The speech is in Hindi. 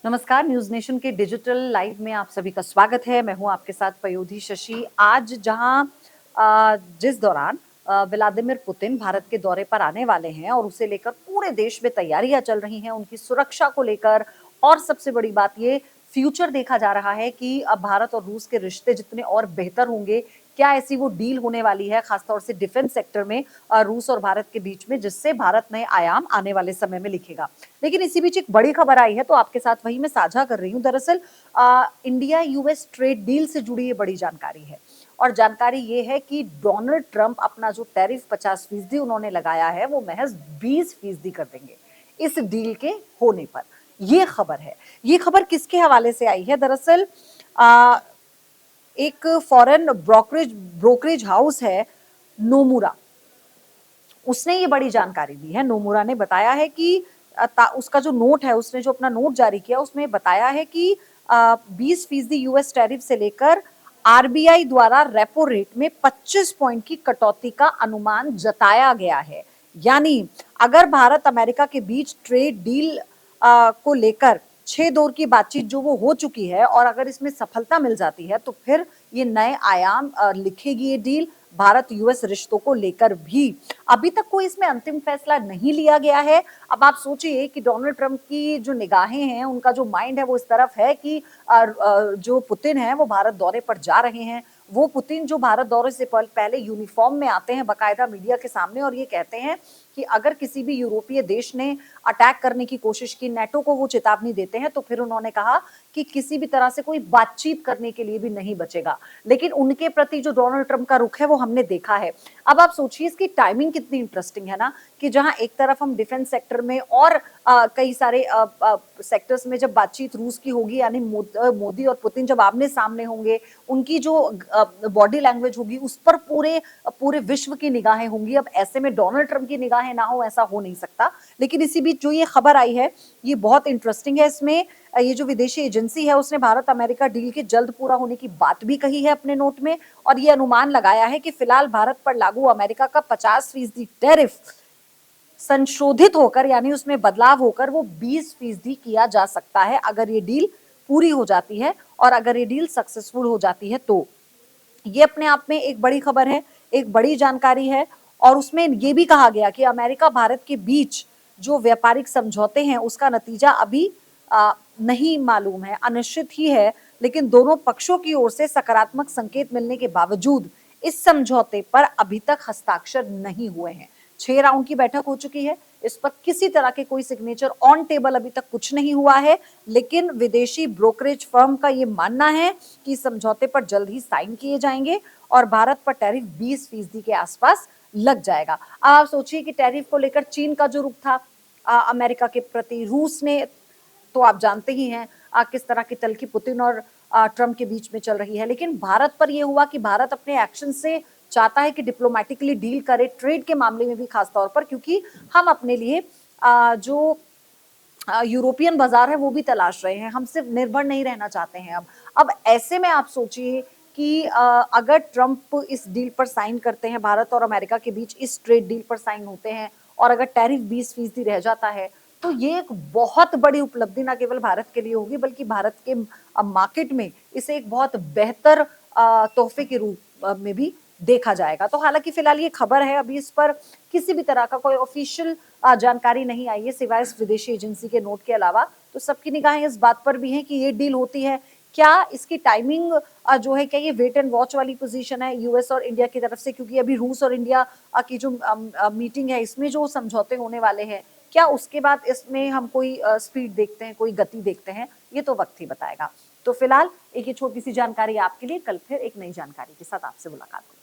नमस्कार, न्यूज नेशन के डिजिटल लाइव में आप सभी का स्वागत है। मैं हूं आपके साथ पयोधी शशि। आज जहां जिस दौरान व्लादिमीर पुतिन भारत के दौरे पर आने वाले हैं और उसे लेकर पूरे देश में तैयारियां चल रही हैं, उनकी सुरक्षा को लेकर। और सबसे बड़ी बात ये फ्यूचर देखा जा रहा है कि अब भारत और रूस के रिश्ते जितने और बेहतर होंगे, क्या ऐसी वो डील होने वाली है खासतौर से डिफेंस सेक्टर में रूस और भारत के बीच में, जिससे भारत नए आयाम आने वाले समय में लिखेगा। लेकिन इसी बीच एक बड़ी खबर आई है, तो आपके साथ वही मैं साझा कर रही हूँ। दरअसल इंडिया यूएस ट्रेड डील से जुड़ी ये बड़ी जानकारी है। और जानकारी ये है कि डोनाल्ड ट्रंप अपना जो टैरिफ 50% उन्होंने लगाया है, वो महज 20% कर देंगे इस डील के होने पर। ये खबर है। ये खबर किसके हवाले से आई है? दरअसल एक फॉरेन ब्रोकरेज हाउस है नोमुरा, उसने ये बड़ी जानकारी दी है। नोमुरा ने बताया है कि उसका जो नोट है, उसने जो अपना नोट जारी किया, उसमें बताया है कि 20% यूएस टैरिफ से लेकर आरबीआई द्वारा रेपो रेट में 25 पॉइंट की कटौती का अनुमान जताया गया है। यानी अगर भारत अमेरिका के बीच ट्रेड डील को लेकर 6 दौर की बातचीत जो वो हो चुकी है, और अगर इसमें सफलता मिल जाती है तो फिर ये नए आयाम लिखेगी ये डील भारत यूएस रिश्तों को लेकर भी। अभी तक कोई इसमें अंतिम फैसला नहीं लिया गया है। अब आप सोचिए कि डोनाल्ड ट्रंप की जो निगाहें हैं, उनका जो माइंड है वो इस तरफ है कि जो पुतिन है वो भारत दौरे पर जा रहे हैं। वो पुतिन जो भारत दौरे से पहले यूनिफॉर्म में आते हैं बाकायदा मीडिया के सामने, और ये कहते हैं कि अगर किसी भी यूरोपीय देश ने अटैक करने की कोशिश की, नेटो को वो चेतावनी देते हैं, तो फिर उन्होंने कहा कि किसी भी तरह से कोई बातचीत करने के लिए भी नहीं बचेगा। लेकिन उनके प्रति जो डोनाल्ड ट्रंप का रुख है वो हमने देखा है। अब आप सोचिए इसकी टाइमिंग कितनी इंटरेस्टिंग है ना, कि जहां एक तरफ हम डिफेंस सेक्टर में और कई सारे सेक्टर्स में जब बातचीत रूस की होगी, यानी मोदी और पुतिन जब आमने सामने होंगे, उनकी जो बॉडी लैंग्वेज होगी उस पर पूरे पूरे विश्व की निगाहें होंगी। अब ऐसे में डोनाल्ड ट्रंप की निगाहें ना हो, ऐसा हो नहीं सकता। लेकिन इसी बीच जो ये खबर आई है ये बहुत इंटरेस्टिंग है। इसमें ये जो विदेशी एजेंसी है उसने भारत अमेरिका डील के जल्द पूरा होने की बात भी कही है अपने नोट में, और ये अनुमान लगाया है कि फिलहाल भारत पर लागू अमेरिका का 50% टैरिफ संशोधित होकर, यानी उसमें बदलाव होकर वो 20% किया जा सकता है अगर ये डील पूरी हो जाती है, और अगर ये डील सक्सेसफुल हो जाती है तो। ये अपने आप में एक बड़ी खबर है, एक बड़ी जानकारी है। और उसमें ये भी कहा गया कि अमेरिका भारत के बीच जो व्यापारिक समझौते हैं उसका नतीजा अभी नहीं मालूम है, अनिश्चित ही है। लेकिन दोनों पक्षों की ओर से सकारात्मक संकेत मिलने के बावजूद इस समझौते पर अभी तक हस्ताक्षर नहीं हुए हैं। 6 राउंड की बैठक हो चुकी है, इस पर किसी तरह के कोई सिग्नेचर ऑन टेबल अभी तक कुछ नहीं हुआ है। लेकिन विदेशी ब्रोकरेज फर्म का ये मानना है कि समझौते पर जल्द ही साइन किए जाएंगे और भारत पर टैरिफ 20% के आसपास लग जाएगा। अब आप सोचिए कि टैरिफ को लेकर चीन का जो रुख था अमेरिका के प्रति, रूस ने तो आप जानते ही हैं किस तरह की तल्खी पुतिन और ट्रंप के बीच में चल रही है। लेकिन भारत पर यह हुआ कि भारत अपने एक्शन से चाहता है कि डिप्लोमेटिकली डील करे, ट्रेड के मामले में भी खास तौर पर, क्योंकि हम अपने लिए जो यूरोपियन बाजार है वो भी तलाश रहे हैं। हम सिर्फ निर्भर नहीं रहना चाहते हैं। अब ऐसे में आप सोचिए कि अगर ट्रंप इस डील पर साइन करते हैं, भारत और अमेरिका के बीच इस ट्रेड डील पर साइन होते हैं, और अगर टैरिफ 20% रह जाता है, तो ये एक बहुत बड़ी उपलब्धि ना केवल भारत के लिए होगी, बल्कि भारत के मार्केट में इसे एक बहुत बेहतर तोहफे के रूप में भी देखा जाएगा। तो हालांकि फिलहाल ये खबर है, अभी इस पर किसी भी तरह का कोई ऑफिशियल जानकारी नहीं आई है सिवाय इस विदेशी एजेंसी के नोट के अलावा। तो सबकी निगाहें इस बात पर भी हैं कि ये डील होती है क्या, इसकी टाइमिंग जो है, क्या ये वेट एंड वॉच वाली पोजीशन है यूएस और इंडिया की तरफ से, क्योंकि अभी रूस और इंडिया की जो मीटिंग है इसमें जो समझौते होने वाले हैं, क्या उसके बाद इसमें हम कोई स्पीड देखते हैं, कोई गति देखते हैं, ये तो वक्त ही बताएगा। तो फिलहाल एक ये छोटी सी जानकारी आपके लिए, कल फिर एक नई जानकारी के साथ आपसे मुलाकात होगी।